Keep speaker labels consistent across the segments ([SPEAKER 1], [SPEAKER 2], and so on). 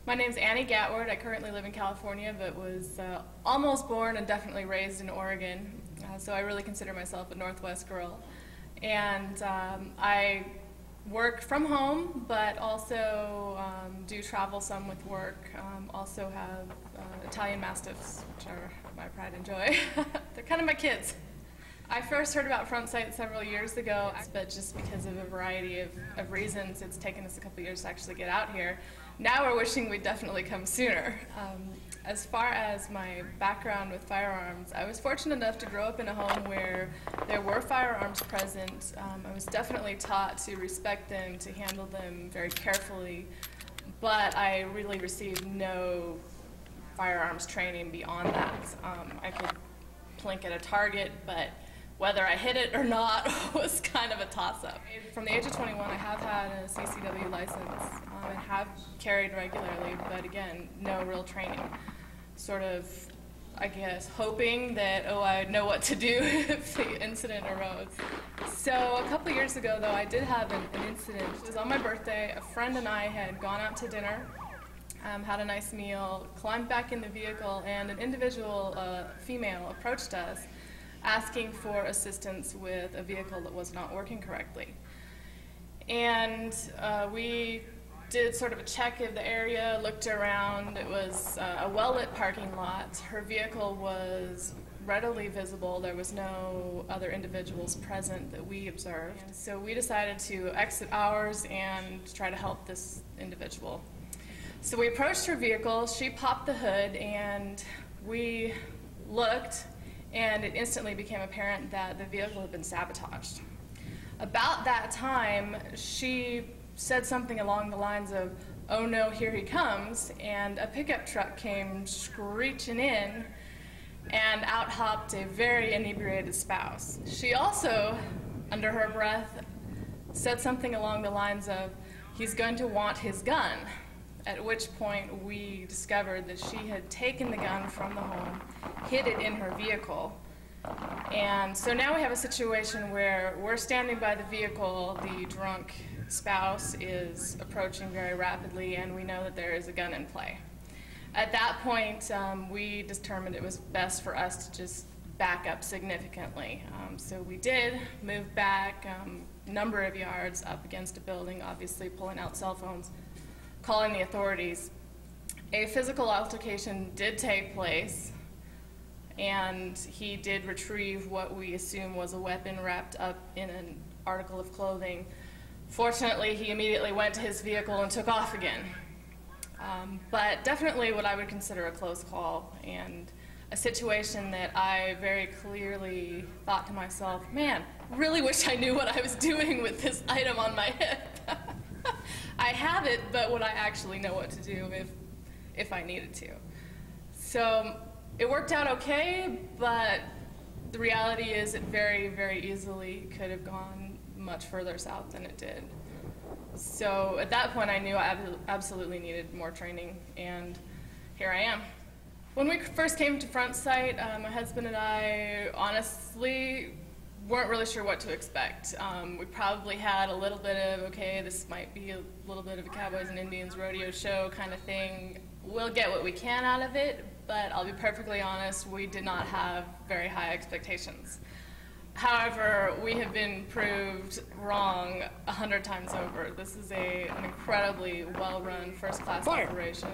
[SPEAKER 1] My name's Annie Gatward. I currently live in California, but was almost born and definitely raised in Oregon. So I really consider myself a Northwest girl. And I work from home, but also do travel some with work. Also have Italian Mastiffs, which are my pride and joy. They're kind of my kids. I first heard about Front Sight several years ago, but just because of a variety of reasons, it's taken us a couple years to actually get out here. Now we're wishing we'd definitely come sooner. As far as my background with firearms, I was fortunate enough to grow up in a home where there were firearms present. I was definitely taught to respect them, to handle them very carefully, but I really received no firearms training beyond that. I could plink at a target, but whether I hit it or not was kind of a toss-up. From the age of 21, I have had a CCW license and have carried regularly, but again, no real training. Sort of, I guess, hoping that, oh, I'd know what to do if the incident arose. So a couple years ago, though, I did have an incident. It was on my birthday. A friend and I had gone out to dinner, had a nice meal, climbed back in the vehicle, and an individual female approached us asking for assistance with a vehicle that was not working correctly. And we did sort of a check of the area, looked around. It was a well-lit parking lot. Her vehicle was readily visible. There was no other individuals present that we observed. And so we decided to exit ours and try to help this individual. So we approached her vehicle. She popped the hood, and we looked, and it instantly became apparent that the vehicle had been sabotaged. About that time, she said something along the lines of, "Oh no, here he comes," and a pickup truck came screeching in, and out hopped a very inebriated spouse. She also, under her breath, said something along the lines of, "He's going to want his gun," at which point we discovered that she had taken the gun from the home, hid it in her vehicle. And so now we have a situation where we're standing by the vehicle, the drunk spouse is approaching very rapidly, and we know that there is a gun in play. At that point, we determined it was best for us to just back up significantly. So we did move back a number of yards up against a building, obviously pulling out cell phones, calling the authorities. A physical altercation did take place, and he did retrieve what we assume was a weapon wrapped up in an article of clothing. Fortunately, he immediately went to his vehicle and took off again. But definitely what I would consider a close call, and a situation that I very clearly thought to myself, man, really wish I knew what I was doing with this item on my hip. I have it, but would I actually know what to do if I needed to? So it worked out okay, but the reality is it very, very easily could have gone much further south than it did. So at that point, I knew I absolutely needed more training, and here I am. When we first came to Front Sight, my husband and I honestly weren't really sure what to expect. We probably had a little bit of, okay, this might be a little bit of a Cowboys and Indians rodeo show kind of thing. We'll get what we can out of it, but I'll be perfectly honest, we did not have very high expectations. However, we have been proved wrong 100 times over. This is an incredibly well-run, first-class operation,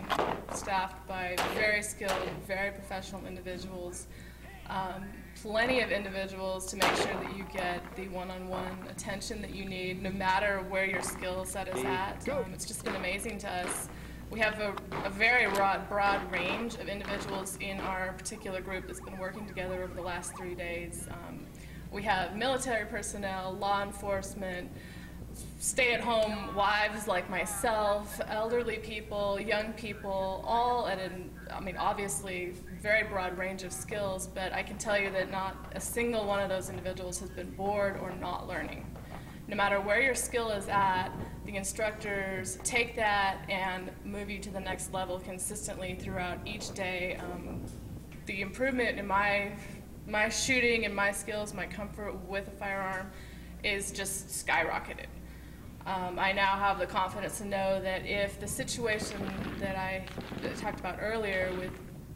[SPEAKER 1] staffed by very skilled, very professional individuals. Plenty of individuals to make sure that you get the one-on-one attention that you need, no matter where your skill set is at. It's just been amazing to us. We have a very broad range of individuals in our particular group that's been working together over the last 3 days. We have military personnel, law enforcement, stay-at-home wives like myself, elderly people, young people, all at obviously very broad range of skills, but I can tell you that not a single one of those individuals has been bored or not learning. No matter where your skill is at, the instructors take that and move you to the next level consistently throughout each day. The improvement in my shooting and my skills, my comfort with a firearm is just skyrocketed. I now have the confidence to know that if the situation that I talked about earlier with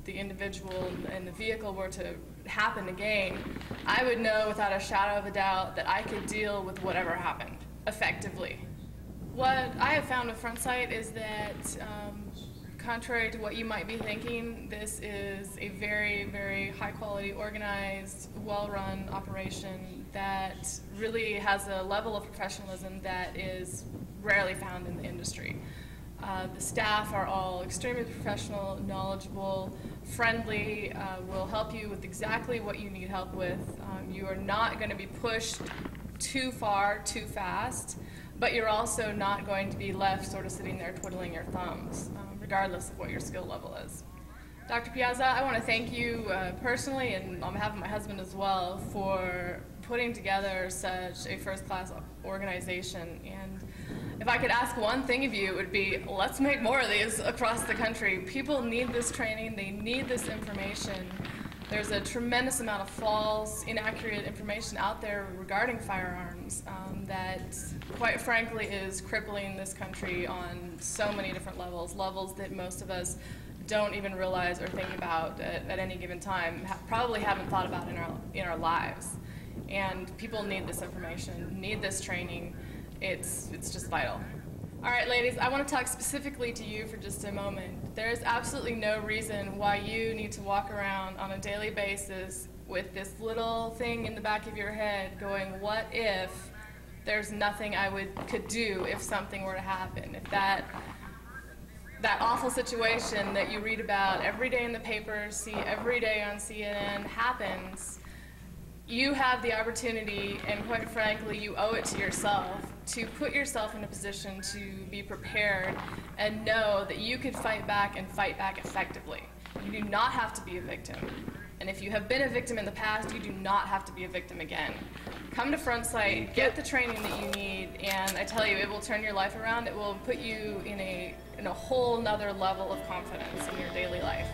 [SPEAKER 1] the individual and the vehicle were to happen again, I would know without a shadow of a doubt that I could deal with whatever happened effectively. What I have found with Front Sight is that, contrary to what you might be thinking, this is a very, very high-quality, organized, well-run operation that really has a level of professionalism that is rarely found in the industry. The staff are all extremely professional, knowledgeable, friendly, will help you with exactly what you need help with. You are not going to be pushed too far, too fast, but you're also not going to be left sort of sitting there twiddling your thumbs, regardless of what your skill level is. Dr. Piazza, I want to thank you personally and on behalf of my husband as well for putting together such a first-class organization. And if I could ask one thing of you, it would be, let's make more of these across the country. People need this training, they need this information. There's a tremendous amount of false, inaccurate information out there regarding firearms that, quite frankly, is crippling this country on so many different levels, levels that most of us don't even realize or think about at any given time, probably haven't thought about in our lives. And people need this information, need this training. It's just vital. All right, ladies, I want to talk specifically to you for just a moment. There is absolutely no reason why you need to walk around on a daily basis with this little thing in the back of your head going, what if there's nothing I could do if something were to happen? If that awful situation that you read about every day in the papers, see every day on CNN happens, you have the opportunity, and quite frankly, you owe it to yourself, to put yourself in a position to be prepared and know that you could fight back and fight back effectively. You do not have to be a victim. And if you have been a victim in the past, you do not have to be a victim again. Come to Front Sight, get the training that you need, and I tell you, it will turn your life around. It will put you in a whole nother level of confidence in your daily life.